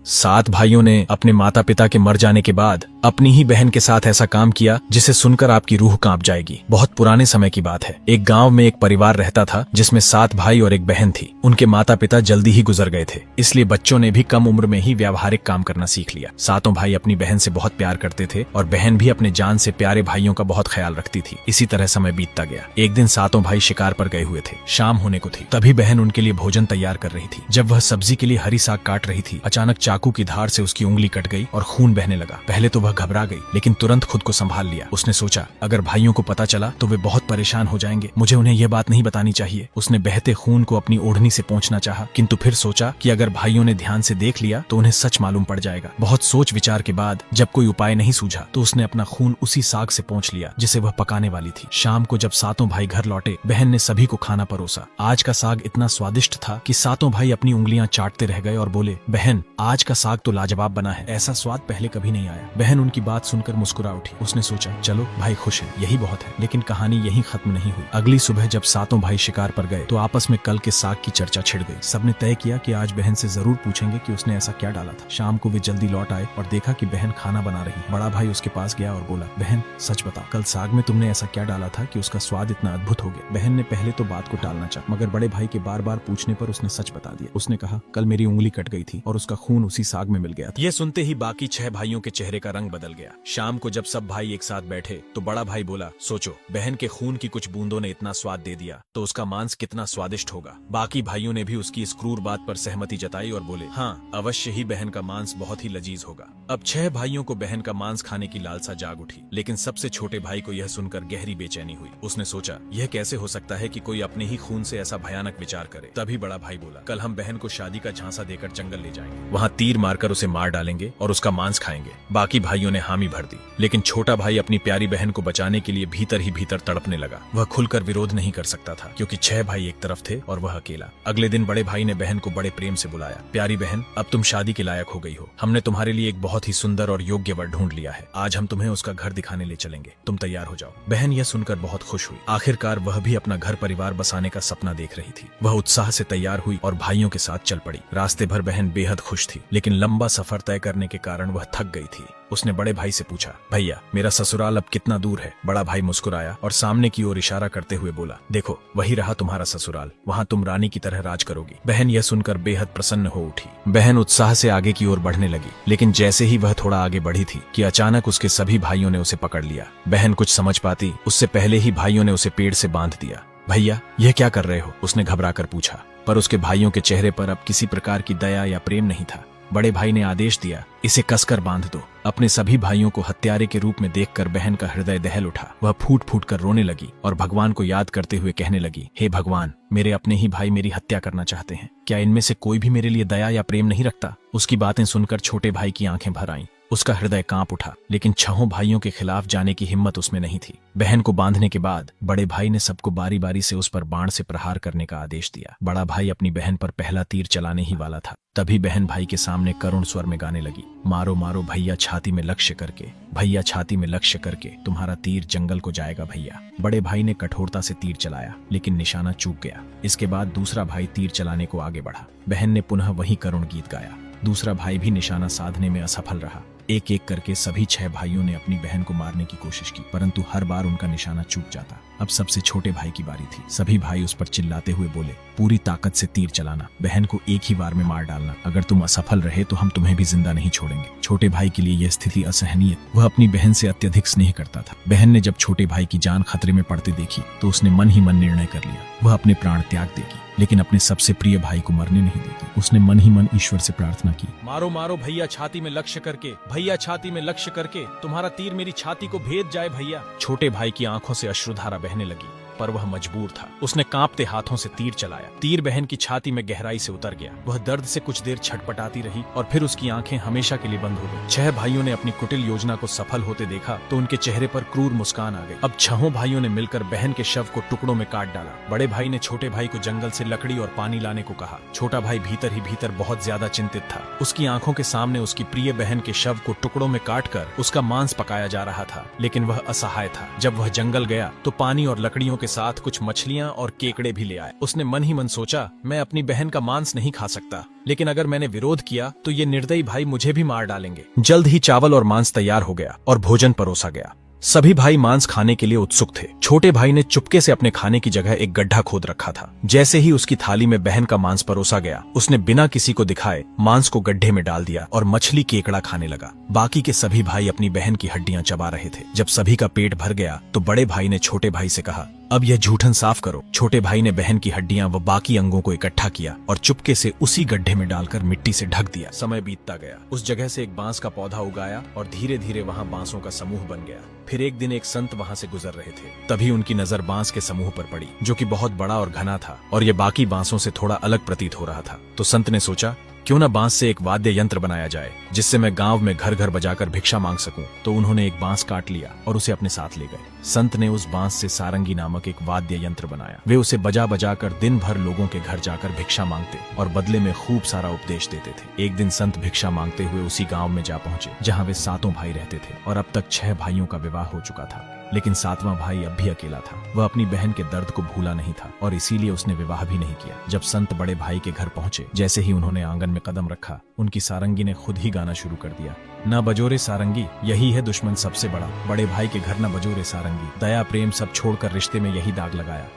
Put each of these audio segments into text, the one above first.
7 भाइयों ने अपने माता पिता के मर जाने के बाद अपनी ही बहन के साथ ऐसा काम किया जिसे सुनकर आपकी रूह कांप जाएगी। बहुत पुराने समय की बात है। एक गांव में एक परिवार रहता था जिसमें 7 भाई और एक बहन थी। उनके माता पिता जल्दी ही गुजर गए थे, इसलिए बच्चों ने भी कम उम्र में ही व्यावहारिक काम करना सीख लिया। 7 भाई अपनी बहन से बहुत प्यार करते थे और बहन भी अपने जान से प्यारे भाइयों का बहुत ख्याल रखती थी। इसी तरह समय बीतता गया। एक दिन 7 भाई शिकार पर गए हुए थे। शाम होने को थी, तभी बहन उनके लिए भोजन तैयार कर रही थी। जब वह सब्जी के लिए हरी साग काट रही थी, अचानक चाकू की धार से उसकी उंगली कट गई और खून बहने लगा। पहले तो वह घबरा गई, लेकिन तुरंत खुद को संभाल लिया। उसने सोचा, अगर भाइयों को पता चला तो वे बहुत परेशान हो जाएंगे, मुझे उन्हें यह बात नहीं बतानी चाहिए। उसने बहते खून को अपनी ओढ़नी से पोंछना चाहा, किंतु फिर सोचा कि अगर भाइयों ने ध्यान से देख लिया तो उन्हें सच मालूम पड़ जाएगा। बहुत सोच विचार के बाद जब कोई उपाय नहीं सूझा तो उसने अपना खून उसी साग से पोंछ लिया जिसे वह पकाने वाली थी। शाम को जब 7 भाई घर लौटे, बहन ने सभी को खाना परोसा। आज का साग इतना स्वादिष्ट था कि 7 भाई अपनी उंगलियां चाटते रह गए और बोले, बहन आज का साग तो लाजवाब बना है, ऐसा स्वाद पहले कभी नहीं आया। बहन उनकी बात सुनकर मुस्कुरा उठी। उसने सोचा, चलो भाई खुश है, यही बहुत है। लेकिन कहानी यहीं खत्म नहीं हुई। अगली सुबह जब 7 भाई शिकार पर गए तो आपस में कल के साग की चर्चा छिड़ गई। सबने तय किया कि आज बहन से जरूर पूछेंगे कि उसने ऐसा क्या डाला था। शाम को वे जल्दी लौट आए और देखा कि बहन खाना बना रही है। बड़ा भाई उसके पास गया और बोला, बहन सच बताओ, कल साग में तुमने ऐसा क्या डाला था कि उसका स्वाद इतना अद्भुत हो गया। बहन ने पहले तो बात को टालना चाहा, मगर बड़े भाई के बार बार पूछने पर उसने सच बता दिया। उसने कहा, कल मेरी उंगली कट गई थी और उसका खून उसी साग में मिल गया था। ये सुनते ही बाकी 6 भाइयों के चेहरे का रंग बदल गया। शाम को जब सब भाई एक साथ बैठे तो बड़ा भाई बोला, सोचो, बहन के खून की कुछ बूंदों ने इतना स्वाद दे दिया तो उसका मांस कितना स्वादिष्ट होगा। बाकी भाइयों ने भी उसकी इस क्रूर बात पर सहमति जताई और बोले, हाँ अवश्य ही बहन का मांस बहुत ही लजीज होगा। अब 6 भाइयों को बहन का मांस खाने की लालसा जाग उठी, लेकिन सबसे छोटे भाई को यह सुनकर गहरी बेचैनी हुई। उसने सोचा, यह कैसे हो सकता है कि कोई अपने ही खून से ऐसा भयानक विचार करे। तभी बड़ा भाई बोला, कल हम बहन को शादी का झांसा देकर जंगल ले जाएंगे, वहाँ तीर मारकर उसे मार डालेंगे और उसका मांस खाएंगे। बाकी भाइयों ने हामी भर दी, लेकिन छोटा भाई अपनी प्यारी बहन को बचाने के लिए भीतर ही भीतर तड़पने लगा। वह खुलकर विरोध नहीं कर सकता था क्योंकि 6 भाई एक तरफ थे और वह अकेला। अगले दिन बड़े भाई ने बहन को बड़े प्रेम से बुलाया, प्यारी बहन, अब तुम शादी के लायक हो गई हो। हमने तुम्हारे लिए एक बहुत ही सुंदर और योग्य वर ढूंढ लिया है। आज हम तुम्हें उसका घर दिखाने ले चलेंगे, तुम तैयार हो जाओ। बहन यह सुनकर बहुत खुश हुई। आखिरकार वह भी अपना घर परिवार बसाने का सपना देख रही थी। वह उत्साह से तैयार हुई और भाइयों के साथ चल पड़ी। रास्ते भर बहन बेहद खुश थी, लेकिन लंबा सफर तय करने के कारण वह थक गई थी। उसने बड़े भाई से पूछा, भैया मेरा ससुराल अब कितना दूर है। बड़ा भाई मुस्कुराया और सामने की ओर इशारा करते हुए बोला, देखो वही रहा तुम्हारा ससुराल, वहाँ तुम रानी की तरह राज करोगी। बहन यह सुनकर बेहद प्रसन्न हो उठी। बहन उत्साह से आगे की ओर बढ़ने लगी, लेकिन जैसे ही वह थोड़ा आगे बढ़ी थी कि अचानक उसके सभी भाइयों ने उसे पकड़ लिया। बहन कुछ समझ पाती उससे पहले ही भाइयों ने उसे पेड़ से बांध दिया। भैया यह क्या कर रहे हो, उसने घबराकर पूछा, पर उसके भाइयों के चेहरे पर अब किसी प्रकार की दया या प्रेम नहीं था। बड़े भाई ने आदेश दिया, इसे कसकर बांध दो। अपने सभी भाइयों को हत्यारे के रूप में देखकर बहन का हृदय दहल उठा। वह फूट फूट कर रोने लगी और भगवान को याद करते हुए कहने लगी, हे भगवान, मेरे अपने ही भाई मेरी हत्या करना चाहते हैं, क्या इनमें से कोई भी मेरे लिए दया या प्रेम नहीं रखता। उसकी बातें सुनकर छोटे भाई की आंखें भर आईं। उसका हृदय कांप उठा, लेकिन 6 भाइयों के खिलाफ जाने की हिम्मत उसमें नहीं थी। बहन को बांधने के बाद बड़े भाई ने सबको बारी बारी से उस पर बाण से प्रहार करने का आदेश दिया। बड़ा भाई अपनी बहन पर पहला तीर चलाने ही वाला था, तभी बहन भाई के सामने करुण स्वर में गाने लगी, मारो मारो भैया छाती में लक्ष्य करके, भैया छाती में लक्ष्य करके, तुम्हारा तीर जंगल को जाएगा भैया। बड़े भाई ने कठोरता से तीर चलाया, लेकिन निशाना चूक गया। इसके बाद दूसरा भाई तीर चलाने को आगे बढ़ा। बहन ने पुनः वही करुण गीत गाया। दूसरा भाई भी निशाना साधने में असफल रहा। एक एक करके सभी 6 भाइयों ने अपनी बहन को मारने की कोशिश की, परंतु हर बार उनका निशाना चूक जाता। अब सबसे छोटे भाई की बारी थी। सभी भाई उस पर चिल्लाते हुए बोले, पूरी ताकत से तीर चलाना, बहन को एक ही बार में मार डालना। अगर तुम असफल रहे तो हम तुम्हें भी जिंदा नहीं छोड़ेंगे। छोटे भाई के लिए यह स्थिति असहनीय। वह अपनी बहन से अत्यधिक स्नेह करता था। बहन ने जब छोटे भाई की जान खतरे में पड़ते देखी तो उसने मन ही मन निर्णय कर लिया, वह अपने प्राण त्याग देगी, लेकिन अपने सबसे प्रिय भाई को मरने नहीं देगी। उसने मन ही मन ईश्वर से प्रार्थना की, मारो मारो भैया छाती में लक्ष्य करके, भैया छाती में लक्ष्य करके, तुम्हारा तीर मेरी छाती को भेद जाए भैया। छोटे भाई की आंखों से अश्रुधारा बहने लगी, पर वह मजबूर था। उसने कांपते हाथों से तीर चलाया। तीर बहन की छाती में गहराई से उतर गया। वह दर्द से कुछ देर छटपटाती रही और फिर उसकी आंखें हमेशा के लिए बंद हो गई। 6 भाइयों ने अपनी कुटिल योजना को सफल होते देखा तो उनके चेहरे पर क्रूर मुस्कान आ गई। अब 6 भाइयों ने मिलकर बहन के शव को टुकड़ों में काट डाला। बड़े भाई ने छोटे भाई को जंगल से लकड़ी और पानी लाने को कहा। छोटा भाई भीतर ही भीतर बहुत ज्यादा चिंतित था। उसकी आंखों के सामने उसकी प्रिय बहन के शव को टुकड़ों में काटकर उसका मांस पकाया जा रहा था, लेकिन वह असहाय था। जब वह जंगल गया तो पानी और लकड़ियों के साथ कुछ मछलियां और केकड़े भी ले आया। उसने मन ही मन सोचा, मैं अपनी बहन का मांस नहीं खा सकता, लेकिन अगर मैंने विरोध किया तो ये निर्दयी भाई मुझे भी मार डालेंगे। जल्द ही चावल और मांस तैयार हो गया और भोजन परोसा गया। सभी भाई मांस खाने के लिए उत्सुक थे। छोटे भाई ने चुपके से अपने खाने की जगह एक गड्ढा खोद रखा था। जैसे ही उसकी थाली में बहन का मांस परोसा गया, उसने बिना किसी को दिखाए मांस को गड्ढे में डाल दिया और मछली केकड़ा खाने लगा। बाकी के सभी भाई अपनी बहन की हड्डियां चबा रहे थे। जब सभी का पेट भर गया तो बड़े भाई ने छोटे भाई से कहा, अब यह जूठन साफ करो। छोटे भाई ने बहन की हड्डियां व बाकी अंगों को इकट्ठा किया और चुपके से उसी गड्ढे में डालकर मिट्टी से ढक दिया। समय बीतता गया। उस जगह से एक बांस का पौधा उगाया और धीरे धीरे वहां बांसों का समूह बन गया। फिर एक दिन एक संत वहां से गुजर रहे थे। तभी उनकी नजर बांस के समूह पर पड़ी, जो कि बहुत बड़ा और घना था और ये बाकी बांसों से थोड़ा अलग प्रतीत हो रहा था। तो संत ने सोचा, क्यों न बांस से एक वाद्य यंत्र बनाया जाए जिससे मैं गांव में घर घर बजाकर भिक्षा मांग सकूं। तो उन्होंने एक बांस काट लिया और उसे अपने साथ ले गए। संत ने उस बांस से सारंगी नामक एक वाद्य यंत्र बनाया। वे उसे बजा बजा कर दिन भर लोगों के घर जाकर भिक्षा मांगते और बदले में खूब सारा उपदेश देते थे। एक दिन संत भिक्षा मांगते हुए उसी गांव में जा पहुंचे जहां वे 7 भाई रहते थे और अब तक 6 भाइयों का विवाह हो चुका था, लेकिन 7वां भाई अब भी अकेला था। वह अपनी बहन के दर्द को भूला नहीं था और इसीलिए उसने विवाह भी नहीं किया। जब संत बड़े भाई के घर पहुंचे, जैसे ही उन्होंने आंगन में कदम रखा, उनकी सारंगी ने खुद ही गाना शुरू कर दिया। न बजोरे सारंगी, यही है दुश्मन सबसे बड़ा। बड़े भाई के घर न बजोरे सारंगी, दया प्रेम सब छोड़कर रिश्ते में यही दाग लगाया।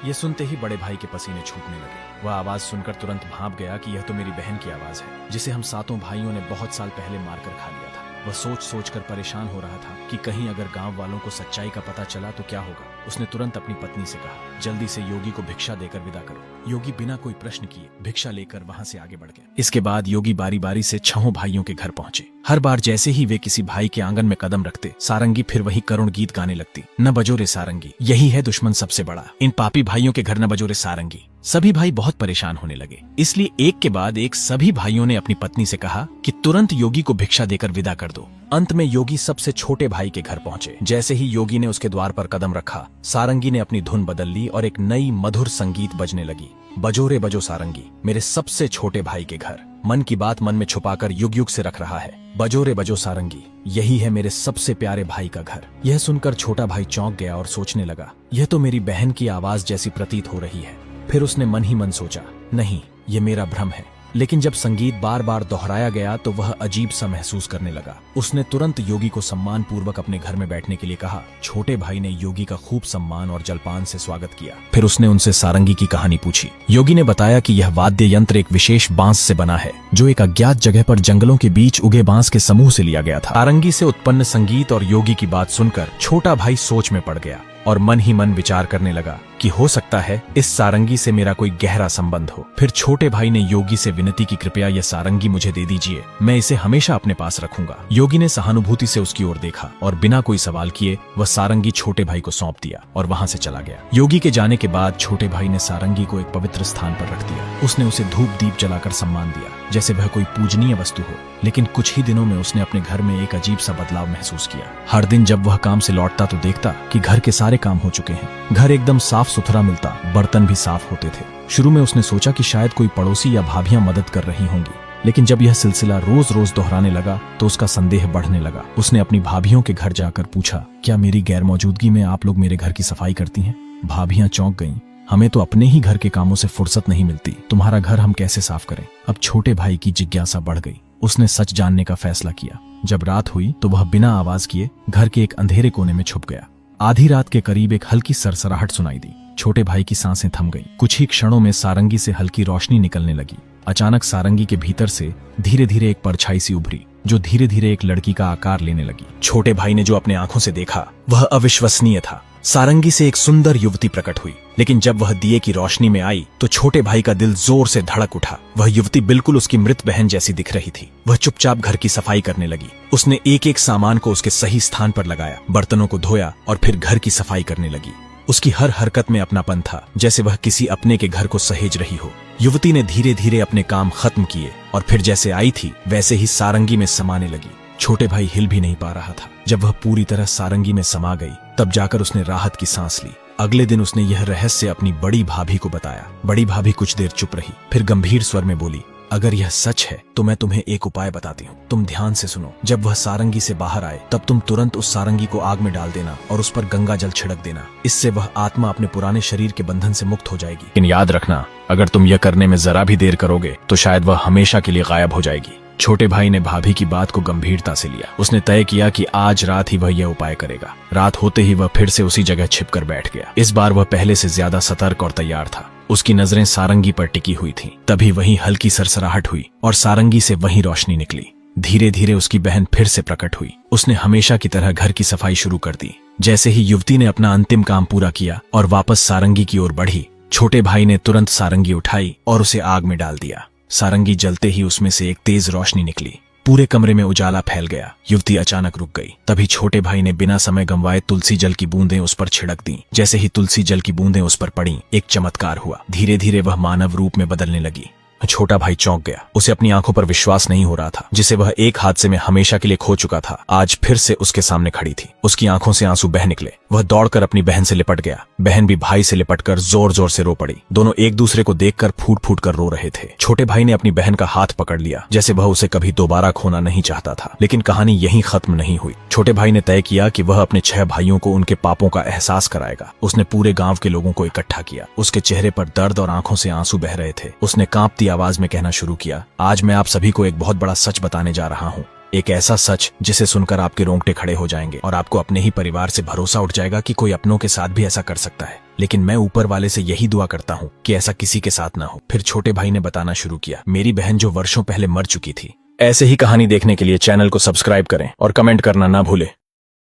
ये सुनते ही बड़े भाई के पसीने छूटने लगे। वह आवाज सुनकर तुरंत भांप गया कि यह तो मेरी बहन की आवाज है, जिसे हम 7 भाइयों ने बहुत साल पहले मारकर खा लिया था। वह सोच सोच कर परेशान हो रहा था कि कहीं अगर गांव वालों को सच्चाई का पता चला तो क्या होगा। उसने तुरंत अपनी पत्नी से कहा, जल्दी से योगी को भिक्षा देकर विदा करो। योगी बिना कोई प्रश्न किए भिक्षा लेकर वहां से आगे बढ़ गया। इसके बाद योगी बारी बारी से 6 भाइयों के घर पहुंचे। हर बार जैसे ही वे किसी भाई के आंगन में कदम रखते, सारंगी फिर वही करुण गीत गाने लगती, न बजोरे सारंगी, यही है दुश्मन सबसे बड़ा। इन पापी भाइयों के घर न बजोरे सारंगी। सभी भाई बहुत परेशान होने लगे, इसलिए एक के बाद एक सभी भाइयों ने अपनी पत्नी से कहा कि तुरंत योगी को भिक्षा देकर विदा कर दो। अंत में योगी सबसे छोटे भाई के घर पहुंचे। जैसे ही योगी ने उसके द्वार पर कदम रखा, सारंगी ने अपनी धुन बदल ली और एक नई मधुर संगीत बजने लगी। बजोरे बजो सारंगी, मेरे सबसे छोटे भाई के घर। मन की बात मन में छुपाकर युग युग से रख रहा है। बजोरे बजो सारंगी, यही है मेरे सबसे प्यारे भाई का घर। यह सुनकर छोटा भाई चौंक गया और सोचने लगा, यह तो मेरी बहन की आवाज जैसी प्रतीत हो रही है। फिर उसने मन ही मन सोचा, नहीं, ये मेरा भ्रम है। लेकिन जब संगीत बार बार दोहराया गया तो वह अजीब सा महसूस करने लगा। उसने तुरंत योगी को सम्मान पूर्वक अपने घर में बैठने के लिए कहा। छोटे भाई ने योगी का खूब सम्मान और जलपान से स्वागत किया। फिर उसने उनसे सारंगी की कहानी पूछी। योगी ने बताया कि यह वाद्य यंत्र एक विशेष बांस से बना है, जो एक अज्ञात जगह पर जंगलों के बीच उगे बांस के समूह से लिया गया था। सारंगी से उत्पन्न संगीत और योगी की बात सुनकर छोटा भाई सोच में पड़ गया और मन ही मन विचार करने लगा कि हो सकता है इस सारंगी से मेरा कोई गहरा संबंध हो। फिर छोटे भाई ने योगी से विनती की, कृपया यह सारंगी मुझे दे दीजिए, मैं इसे हमेशा अपने पास रखूंगा। योगी ने सहानुभूति से उसकी ओर देखा और बिना कोई सवाल किए वह सारंगी छोटे भाई को सौंप दिया और वहां से चला गया। योगी के जाने के बाद छोटे भाई ने सारंगी को एक पवित्र स्थान पर रख दिया। उसने उसे धूप दीप जलाकर सम्मान दिया, जैसे वह कोई पूजनीय वस्तु हो। लेकिन कुछ ही दिनों में उसने अपने घर में एक अजीब सा बदलाव महसूस किया। हर दिन जब वह काम से लौटता तो देखता कि घर के सारे काम हो चुके हैं। घर एकदम साफ सुथरा मिलता, बर्तन भी साफ होते थे। शुरू में उसने सोचा कि शायद कोई पड़ोसी या भाभियां मदद कर रही होंगी, लेकिन जब यह सिलसिला रोज रोज दोहराने लगा तो उसका संदेह बढ़ने लगा। उसने अपनी भाभियों के घर जाकर पूछा, क्या मेरी गैर मौजूदगी में आप लोग मेरे घर की सफाई करती हैं? भाभियां चौंक गईं। हमें तो अपने ही घर के कामों से फुर्सत नहीं मिलती, तुम्हारा घर हम कैसे साफ करें? अब छोटे भाई की जिज्ञासा बढ़ गई। उसने सच जानने का फैसला किया। जब रात हुई तो वह बिना आवाज किए घर के एक अंधेरे कोने में छुप गया। आधी रात के करीब एक हल्की सरसराहट सुनाई दी। छोटे भाई की सांसें थम गईं। कुछ ही क्षणों में सारंगी से हल्की रोशनी निकलने लगी। अचानक सारंगी के भीतर से धीरे धीरे एक परछाई सी उभरी, जो धीरे धीरे एक लड़की का आकार लेने लगी। छोटे भाई ने जो अपने आंखों से देखा वह अविश्वसनीय था। सारंगी से एक सुंदर युवती प्रकट हुई, लेकिन जब वह दिए की रोशनी में आई तो छोटे भाई का दिल जोर से धड़क उठा। वह युवती बिल्कुल उसकी मृत बहन जैसी दिख रही थी। वह चुपचाप घर की सफाई करने लगी। उसने एक एक सामान को उसके सही स्थान पर लगाया, बर्तनों को धोया और फिर घर की सफाई करने लगी। उसकी हर हरकत में अपनापन था, जैसे वह किसी अपने के घर को सहेज रही हो। युवती ने धीरे धीरे अपने काम खत्म किए और फिर जैसे आई थी वैसे ही सारंगी में समाने लगी। छोटे भाई हिल भी नहीं पा रहा था। जब वह पूरी तरह सारंगी में समा गई तब जाकर उसने राहत की सांस ली। अगले दिन उसने यह रहस्य अपनी बड़ी भाभी को बताया। बड़ी भाभी कुछ देर चुप रही, फिर गंभीर स्वर में बोली, अगर यह सच है तो मैं तुम्हें एक उपाय बताती हूँ, तुम ध्यान से सुनो। जब वह सारंगी से बाहर आए तब तुम तुरंत उस सारंगी को आग में डाल देना और उस पर गंगा जल छिड़क देना। इससे वह आत्मा अपने पुराने शरीर के बंधन से मुक्त हो जाएगी। लेकिन याद रखना, अगर तुम यह करने में जरा भी देर करोगे तो शायद वह हमेशा के लिए गायब हो जाएगी। छोटे भाई ने भाभी की बात को गंभीरता से लिया। उसने तय किया कि आज रात ही वह यह उपाय करेगा। रात होते ही वह फिर से उसी जगह छिपकर बैठ गया। इस बार वह पहले से ज्यादा सतर्क और तैयार था। उसकी नजरें सारंगी पर टिकी हुई थीं। तभी वहीं हल्की सरसराहट हुई और सारंगी से वहीं रोशनी निकली। धीरे धीरे उसकी बहन फिर से प्रकट हुई। उसने हमेशा की तरह घर की सफाई शुरू कर दी। जैसे ही युवती ने अपना अंतिम काम पूरा किया और वापस सारंगी की ओर बढ़ी, छोटे भाई ने तुरंत सारंगी उठाई और उसे आग में डाल दिया। सारंगी जलते ही उसमें से एक तेज रोशनी निकली। पूरे कमरे में उजाला फैल गया। युवती अचानक रुक गई। तभी छोटे भाई ने बिना समय गंवाए तुलसी जल की बूंदें उस पर छिड़क दी। जैसे ही तुलसी जल की बूंदें उस पर पड़ी, एक चमत्कार हुआ। धीरे धीरे वह मानव रूप में बदलने लगी। छोटा भाई चौंक गया। उसे अपनी आंखों पर विश्वास नहीं हो रहा था। जिसे वह एक हादसे में हमेशा के लिए खो चुका था, आज फिर से उसके सामने खड़ी थी। उसकी आंखों से आंसू बह निकले। वह दौड़कर अपनी बहन से लिपट गया। बहन भी भाई से लिपटकर जोर जोर से रो पड़ी। दोनों एक दूसरे को देखकर फूट फूट कर रो रहे थे। छोटे भाई ने अपनी बहन का हाथ पकड़ लिया, जैसे वह उसे कभी दोबारा खोना नहीं चाहता था। लेकिन कहानी यहीं खत्म नहीं हुई। छोटे भाई ने तय किया कि वह अपने 6 भाइयों को उनके पापों का एहसास कराएगा। उसने पूरे गांव के लोगों को इकट्ठा किया। उसके चेहरे पर दर्द और आंखों से आंसू बह रहे थे। उसने कांपती आवाज में कहना शुरू किया, आज मैं आप सभी को एक बहुत बड़ा सच बताने जा रहा हूँ। एक ऐसा सच जिसे सुनकर आपके रोंगटे खड़े हो जाएंगे और आपको अपने ही परिवार से भरोसा उठ जाएगा कि कोई अपनों के साथ भी ऐसा कर सकता है। लेकिन मैं ऊपर वाले से यही दुआ करता हूँ कि ऐसा किसी के साथ ना हो। फिर छोटे भाई ने बताना शुरू किया, मेरी बहन जो वर्षों पहले मर चुकी थी। ऐसे ही कहानी देखने के लिए चैनल को सब्सक्राइब करें और कमेंट करना ना भूलें।